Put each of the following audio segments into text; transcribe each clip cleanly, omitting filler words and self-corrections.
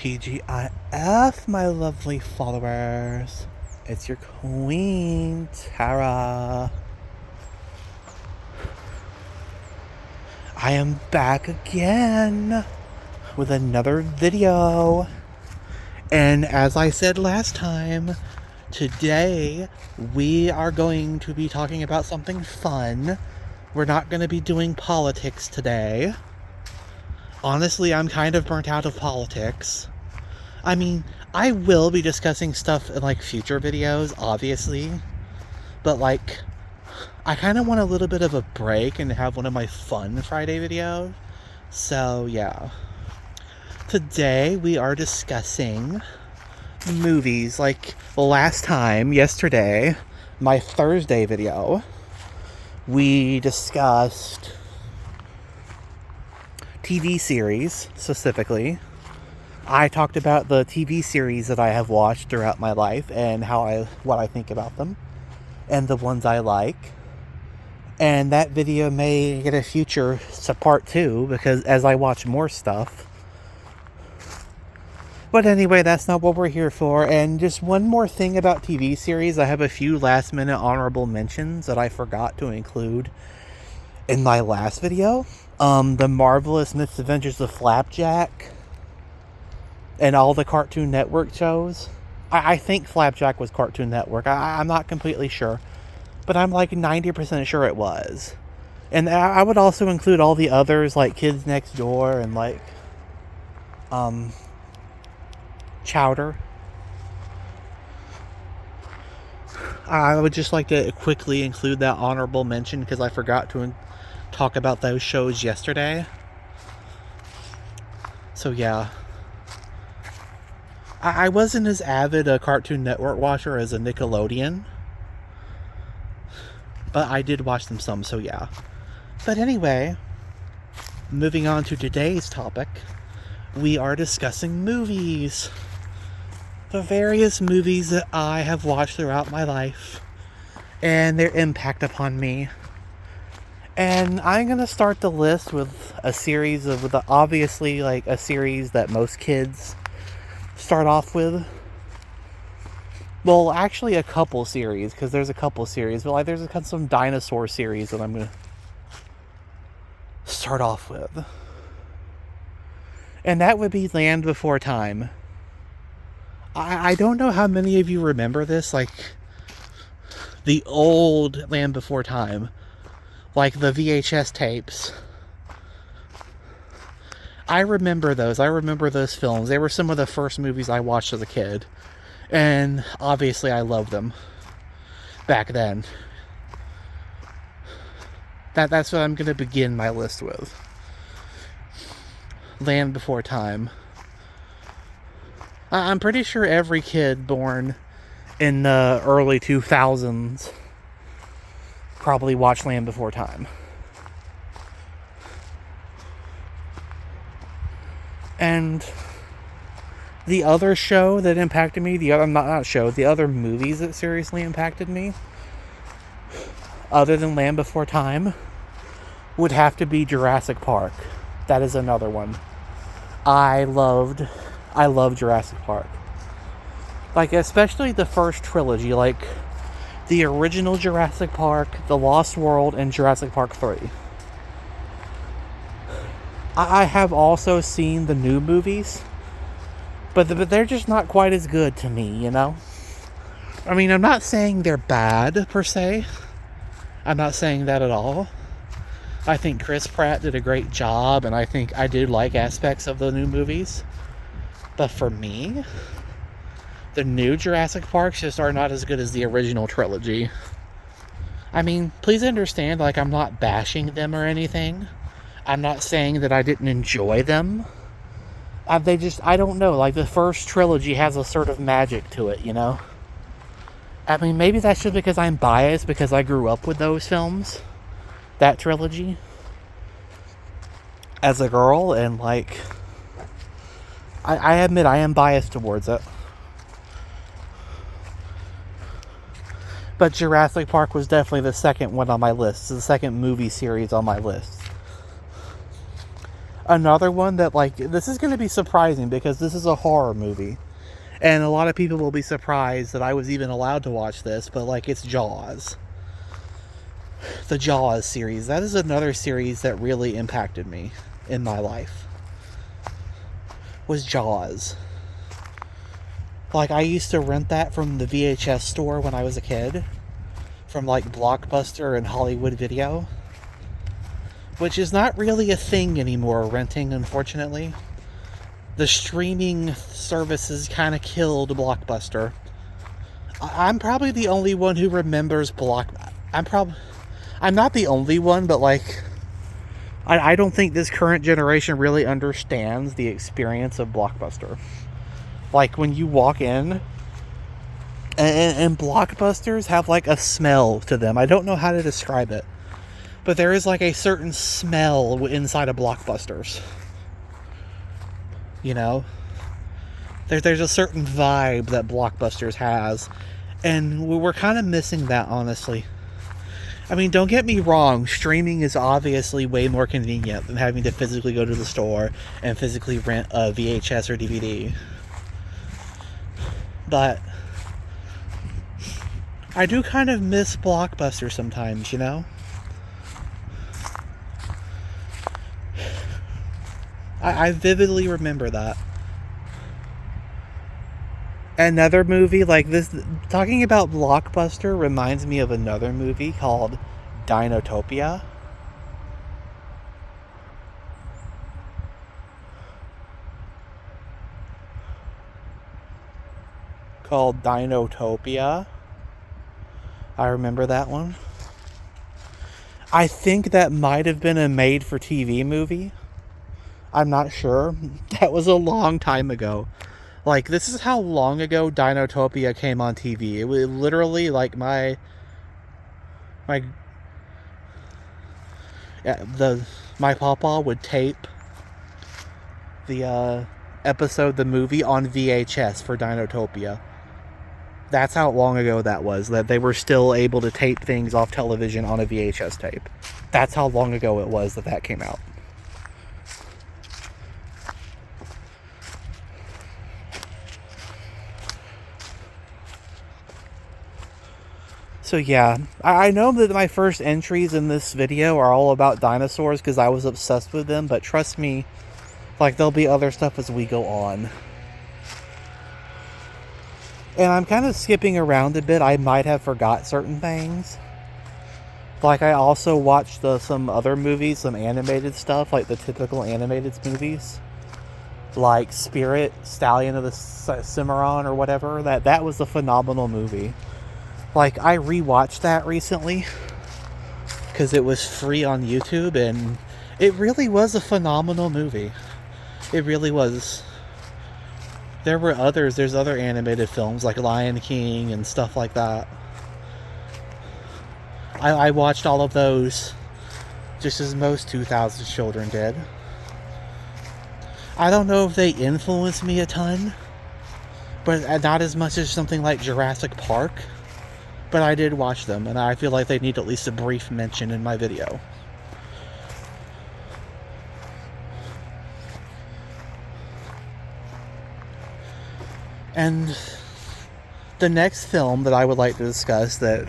TGIF, my lovely followers. It's your queen, Tara. I am back again with another video. And as I said last time, today we are going to be talking about something fun. We're not going to be doing politics today. Honestly, I'm kind of burnt out of politics. I mean, I will be discussing stuff in, future videos, obviously. But, I kind of want a little bit of a break and have one of my fun Friday videos. So, yeah. Today, we are discussing movies. Last time, yesterday, my Thursday video, we discussed TV series, specifically. I talked about the TV series that I have watched throughout my life and what I think about them and the ones I like. And that video may get a future part 2 because as I watch more stuff. But anyway, that's not what we're here for. And just one more thing about TV series. I have a few last minute honorable mentions that I forgot to include in my last video. The Marvelous Misadventures of Flapjack and all the Cartoon Network shows. I think Flapjack was Cartoon Network. I'm not completely sure, but I'm 90% sure it was. And I would also include all the others, like Kids Next Door and Chowder. I would just like to quickly include that honorable mention because I forgot to talk about those shows yesterday. So yeah. I wasn't as avid a Cartoon Network watcher as a Nickelodeon. But I did watch them some, so yeah. But anyway, moving on to today's topic, we are discussing movies. The various movies that I have watched throughout my life and their impact upon me. And I'm going to start the list with a series obviously a series that most kids start off with. Well, actually a couple series, because there's a couple series, but there's some dinosaur series that I'm going to start off with. And that would be Land Before Time. I don't know how many of you remember this, the old Land Before Time. The VHS tapes. I remember those. I remember those films. They were some of the first movies I watched as a kid. And obviously I loved them back then. That's what I'm going to begin my list with. Land Before Time. I'm pretty sure every kid born in the early 2000s probably watched Land Before Time. And the other show that impacted me, the other movies that seriously impacted me, other than Land Before Time, would have to be Jurassic Park. That is another one. I love Jurassic Park. Especially the first trilogy, the original Jurassic Park, The Lost World, and Jurassic Park 3. I have also seen the new movies, but they're just not quite as good to me, you know? I mean, I'm not saying they're bad, per se. I'm not saying that at all. I think Chris Pratt did a great job, and I think I did like aspects of the new movies. But for me, the new Jurassic Parks just are not as good as the original trilogy. I mean, please understand, I'm not bashing them or anything. I'm not saying that I didn't enjoy them. I don't know, the first trilogy has a sort of magic to it, you know? I mean, maybe that's just because I'm biased because I grew up with those films. That trilogy. As a girl, and I admit I am biased towards it. But Jurassic Park was definitely the second one on my list. It's the second movie series on my list. Another one that, like, this is going to be surprising because this is a horror movie. And a lot of people will be surprised that I was even allowed to watch this, but, like, it's Jaws. The Jaws series. That is another series that really impacted me in my life. Was Jaws. Like, I used to rent that from the VHS store when I was a kid. From, like, Blockbuster and Hollywood Video. Which is not really a thing anymore, renting, unfortunately. The streaming services kind of killed Blockbuster. I'm probably the only one who remembers I'm not the only one, but, like, I don't think this current generation really understands the experience of Blockbuster. Like, when you walk in, and Blockbusters have, like, a smell to them. I don't know how to describe it. But there is, like, a certain smell inside of Blockbusters. You know? There's a certain vibe that Blockbusters has. And we're kind of missing that, honestly. I mean, don't get me wrong. Streaming is obviously way more convenient than having to physically go to the store and physically rent a VHS or DVD. But I do kind of miss Blockbuster sometimes, you know? I vividly remember that. Another movie like this, talking about Blockbuster reminds me of another movie called Dinotopia. I remember that one. I think that might have been a made-for-TV movie. I'm not sure. That was a long time ago. Like, this is how long ago Dinotopia came on TV. It was literally, like, my papa would tape the the movie on VHS for Dinotopia. That's how long ago that was, that they were still able to tape things off television on a VHS tape. That's how long ago it was that came out. So yeah, I know that my first entries in this video are all about dinosaurs because I was obsessed with them, but trust me, like, there'll be other stuff as we go on. And I'm kind of skipping around a bit. I might have forgot certain things. Like, I also watched some other movies, some animated stuff, like the typical animated movies. Like Spirit, Stallion of the Cimarron, or whatever. That was a phenomenal movie. Like, I rewatched that recently because it was free on YouTube, and it really was a phenomenal movie. It really was. There were others. There's other animated films like Lion King and stuff like that. I watched all of those just as most 2000 children did. I don't know if they influenced me a ton, but not as much as something like Jurassic Park. But I did watch them, and I feel like they need at least a brief mention in my video. And the next film that I would like to discuss that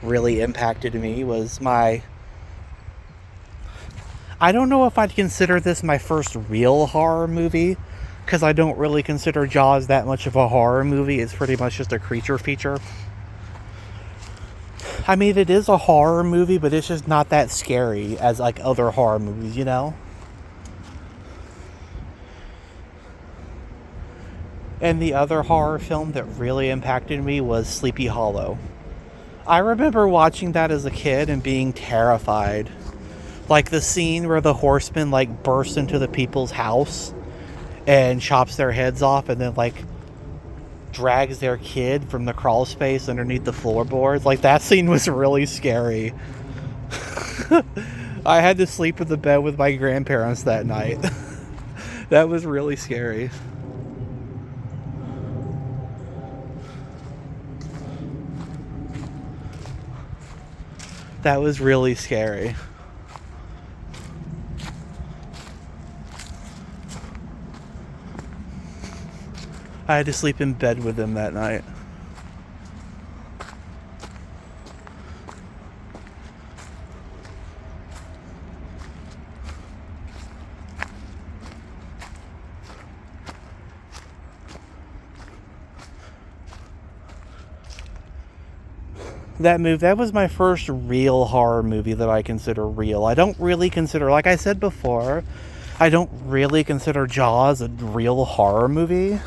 really impacted me was I don't know if I'd consider this my first real horror movie, because I don't really consider Jaws that much of a horror movie. It's pretty much just a creature feature. I mean, it is a horror movie, but it's just not that scary as, like, other horror movies, you know? And the other horror film that really impacted me was Sleepy Hollow. I remember watching that as a kid and being terrified. Like, the scene where the horseman, like, bursts into the people's house and chops their heads off and then, like, drags their kid from the crawl space underneath the floorboards. Like, that scene was really scary. I had to sleep in the bed with my grandparents that night. That was really scary. That was really scary. I had to sleep in bed with them that night. That was my first real horror movie that I consider real. I don't really consider, like I said before, I don't really consider Jaws a real horror movie.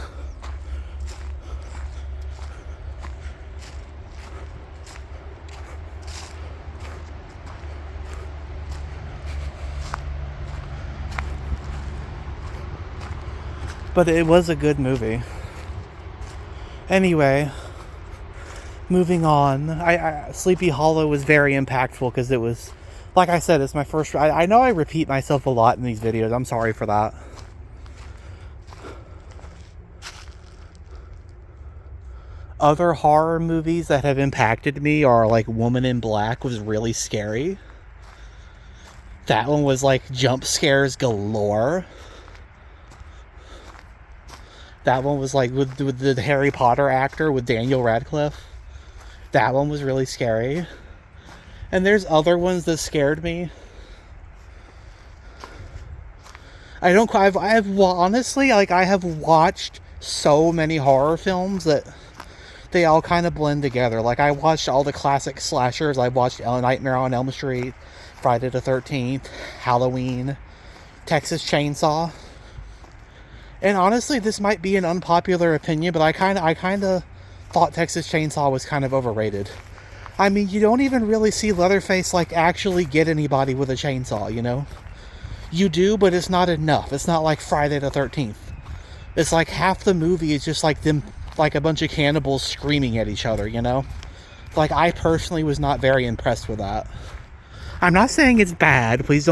But it was a good movie. Anyway, moving on. Sleepy Hollow was very impactful because it was, like I said, it's my first. I know I repeat myself a lot in these videos. I'm sorry for that. Other horror movies that have impacted me are like Woman in Black was really scary. That one was like jump scares galore. That one was like with the Harry Potter actor with Daniel Radcliffe. That one was really scary. And there's other ones that scared me. Honestly, like, I have watched so many horror films that they all kind of blend together. Like, I watched all the classic slashers. I watched Nightmare on Elm Street, Friday the 13th, Halloween, Texas Chainsaw. And honestly, this might be an unpopular opinion, but I kind of thought Texas Chainsaw was kind of overrated. I mean, you don't even really see Leatherface, like, actually get anybody with a chainsaw, you know? You do, but it's not enough. It's not like Friday the 13th. It's like half the movie is just like them, like a bunch of cannibals screaming at each other, you know? Like, I personally was not very impressed with that. I'm not saying it's bad. Please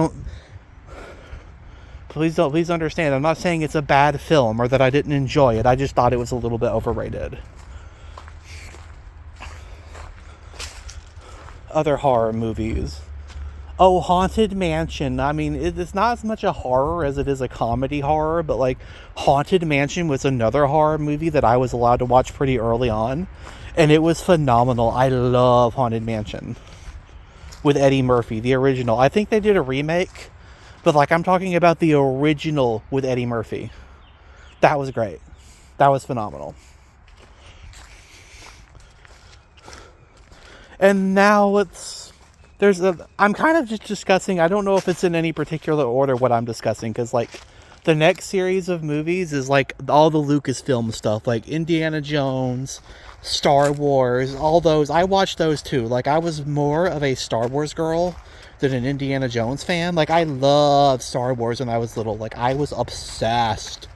understand. I'm not saying it's a bad film or that I didn't enjoy it. I just thought it was a little bit overrated. Other horror movies. Oh, Haunted Mansion. I mean, it's not as much a horror as it is a comedy horror, but like Haunted Mansion was another horror movie that I was allowed to watch pretty early on, and it was phenomenal. I love Haunted Mansion with Eddie Murphy, the original. I think they did a remake, but like, I'm talking about the original with Eddie Murphy. That was great. That was phenomenal. And now I'm kind of just discussing, I don't know if it's in any particular order what I'm discussing, because like the next series of movies is like all the Lucasfilm stuff, like Indiana Jones, Star Wars, all those. I watched those too. Like, I was more of a Star Wars girl than an Indiana Jones fan. Like, I loved Star Wars when I was little. Like, I was obsessed.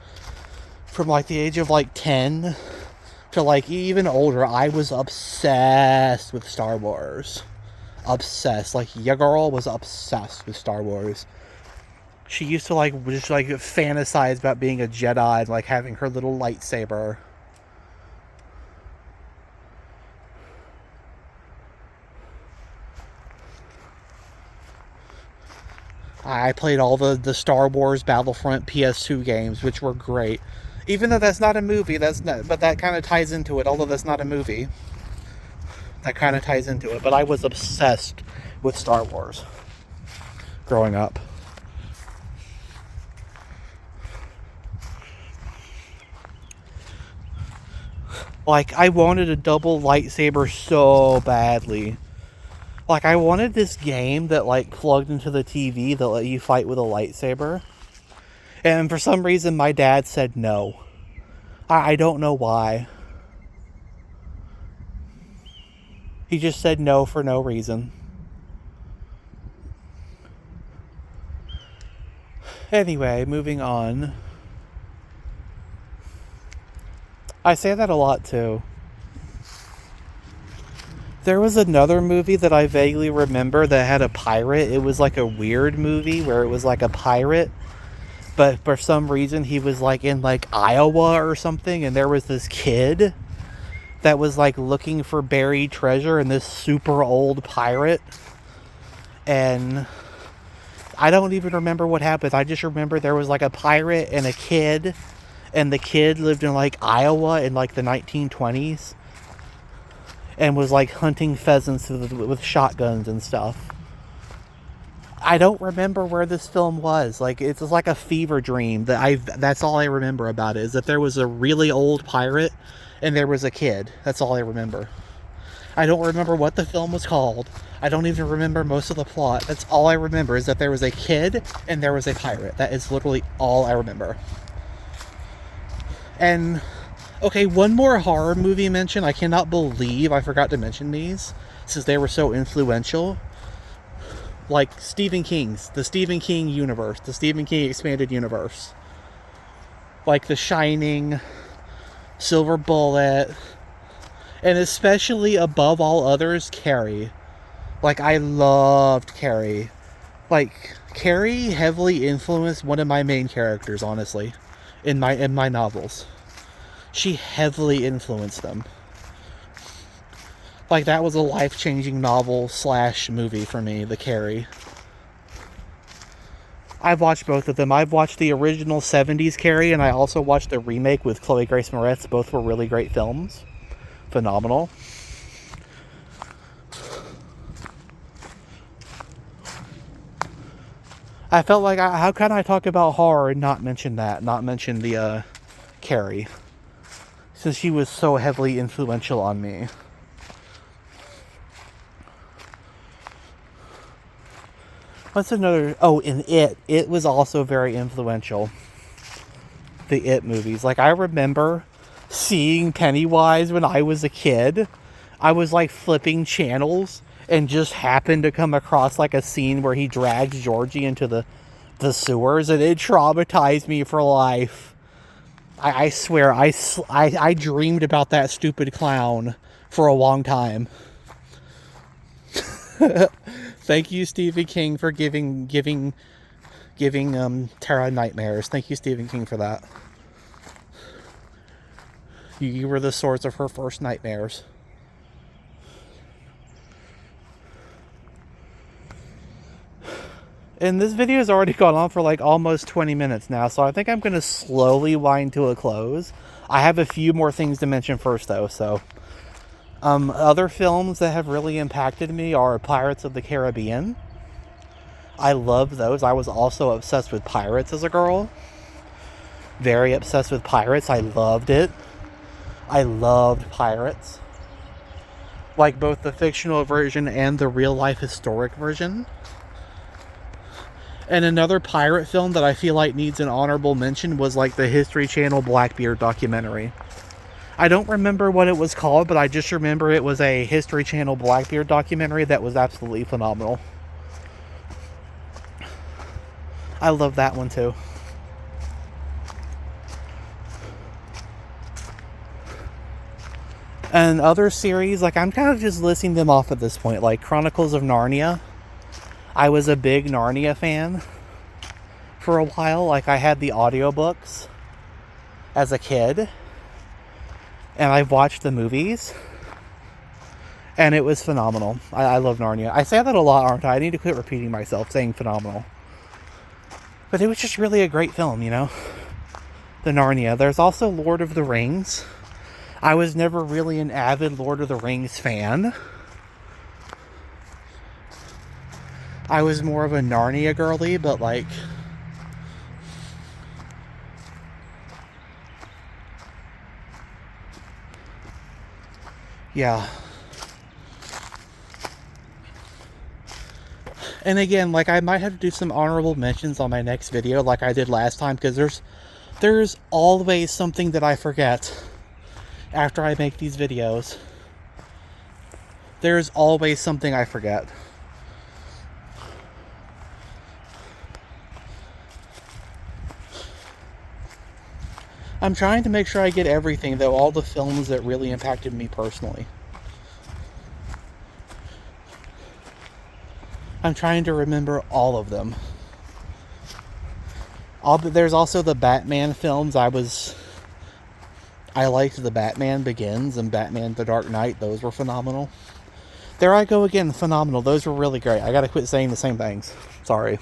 From like the age of like 10 to like even older, I was obsessed with Star Wars. Obsessed. Like, your girl was obsessed with Star Wars. She used to like just like fantasize about being a Jedi and like having her little lightsaber. I played all the Star Wars Battlefront PS2 games, which were great. Even though that's not a movie, but that kind of ties into it. Although that's not a movie, that kind of ties into it. But I was obsessed with Star Wars growing up. Like, I wanted a double lightsaber so badly. Like, I wanted this game that, like, plugged into the TV that let you fight with a lightsaber. And for some reason, my dad said no. I don't know why. He just said no for no reason. Anyway, moving on. I say that a lot, too. There was another movie that I vaguely remember that had a pirate. It was like a weird movie where it was like a pirate, but for some reason he was like in like Iowa or something, and there was this kid that was like looking for buried treasure, and this super old pirate. And I don't even remember what happened. I just remember there was like a pirate and a kid, and the kid lived in like Iowa in like the 1920s and was like hunting pheasants with shotguns and stuff. I don't remember where this film was. Like, it's like a fever dream that's all I remember about it, is that there was a really old pirate and there was a kid. That's all I remember. I don't remember what the film was called. I don't even remember most of the plot. That's all I remember, is that there was a kid and there was a pirate. That is literally all I remember. And, okay, one more horror movie mention. I cannot believe I forgot to mention these, since they were so influential. Like the Stephen King universe, the Stephen King expanded universe. Like The Shining, Silver Bullet, and especially above all others, Carrie. Like, I loved Carrie. Like, Carrie heavily influenced one of my main characters, honestly, in my novels. She heavily influenced them. Like, that was a life-changing novel / movie for me, the Carrie. I've watched both of them. I've watched the original 70s Carrie, and I also watched the remake with Chloe Grace Moretz. Both were really great films. Phenomenal. I felt like, how can I talk about horror and not mention that? Not mention the Carrie. Since she was so heavily influential on me. What's another? Oh, in It. It was also very influential. The It movies. Like, I remember seeing Pennywise when I was a kid. I was like flipping channels and just happened to come across like a scene where he drags Georgie into the sewers, and it traumatized me for life. I swear, I dreamed about that stupid clown for a long time. Thank you, Stephen King, for giving Tara nightmares. Thank you, Stephen King, for that. You were the source of her first nightmares. And this video has already gone on for like almost 20 minutes now, so I think I'm going to slowly wind to a close. I have a few more things to mention first, though, so... other films that have really impacted me are Pirates of the Caribbean. I love those. I was also obsessed with pirates as a girl. Very obsessed with pirates. I loved it. I loved pirates. Like both the fictional version and the real-life historic version. And another pirate film that I feel like needs an honorable mention was like the History Channel Blackbeard documentary. I don't remember what it was called, but I just remember it was a History Channel Blackbeard documentary that was absolutely phenomenal. I love that one too. And other series, like, I'm kind of just listing them off at this point, like Chronicles of Narnia. I was a big Narnia fan for a while. Like, I had the audiobooks as a kid. And I've watched the movies. And it was phenomenal. I love Narnia. I say that a lot, aren't I? I need to quit repeating myself, saying phenomenal. But it was just really a great film, you know? The Narnia. There's also Lord of the Rings. I was never really an avid Lord of the Rings fan. I was more of a Narnia girly, but like... yeah. And again, like, I might have to do some honorable mentions on my next video like I did last time, because there's always something that I forget after I make these videos. There's always something I forget. I'm trying to make sure I get everything, though, all the films that really impacted me personally. I'm trying to remember all of them. There's also the Batman films. I liked the Batman Begins and Batman The Dark Knight. Those were phenomenal. There I go again, phenomenal. Those were really great. I gotta quit saying the same things. Sorry.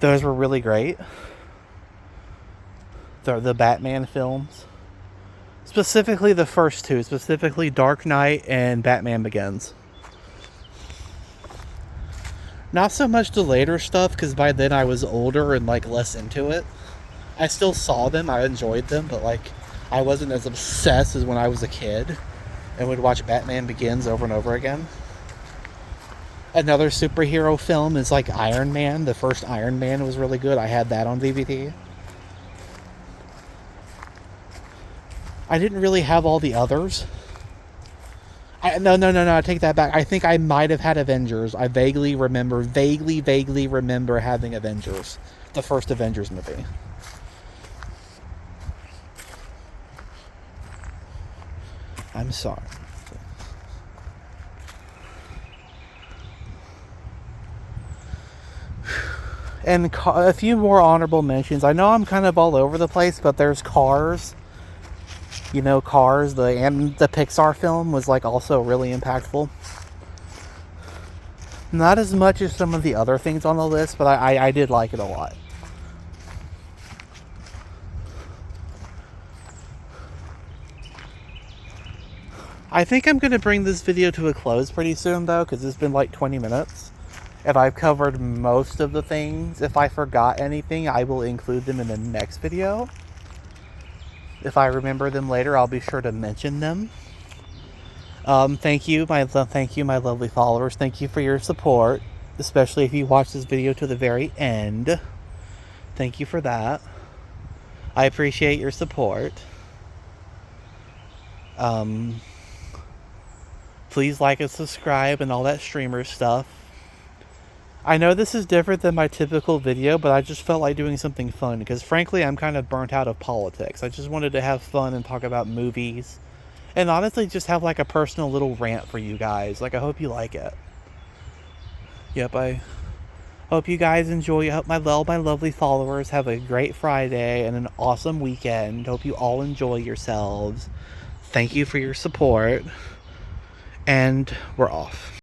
Those were really great. the Batman films. Specifically the first two, specifically Dark Knight and Batman Begins. Not so much the later stuff, because by then I was older and like less into it. I still saw them, I enjoyed them, but like I wasn't as obsessed as when I was a kid and would watch Batman Begins over and over again. Another superhero film is like Iron Man. The first Iron Man was really good. I had that on DVD. I didn't really have all the others. No, I take that back. I think I might have had Avengers. I vaguely remember having Avengers. The first Avengers movie. I'm sorry. And a few more honorable mentions. I know I'm kind of all over the place, but there's Cars. You know, Cars, the Pixar film was like also really impactful. Not as much as some of the other things on the list, but I did like it a lot. I think I'm going to bring this video to a close pretty soon though, because it's been like 20 minutes. If I've covered most of the things, if I forgot anything, I will include them in the next video. If I remember them later, I'll be sure to mention them. Thank you, my lovely followers. Thank you for your support, especially if you watch this video to the very end. Thank you for that. I appreciate your support. Please like and subscribe and all that streamer stuff. I know this is different than my typical video, but I just felt like doing something fun because frankly I'm kind of burnt out of politics. I just wanted to have fun and talk about movies and honestly just have like a personal little rant for you guys. Like I hope you like it. Yep, I hope you guys enjoy. I hope my lovely followers have a great Friday and an awesome weekend. Hope you all enjoy yourselves. Thank you for your support and we're off.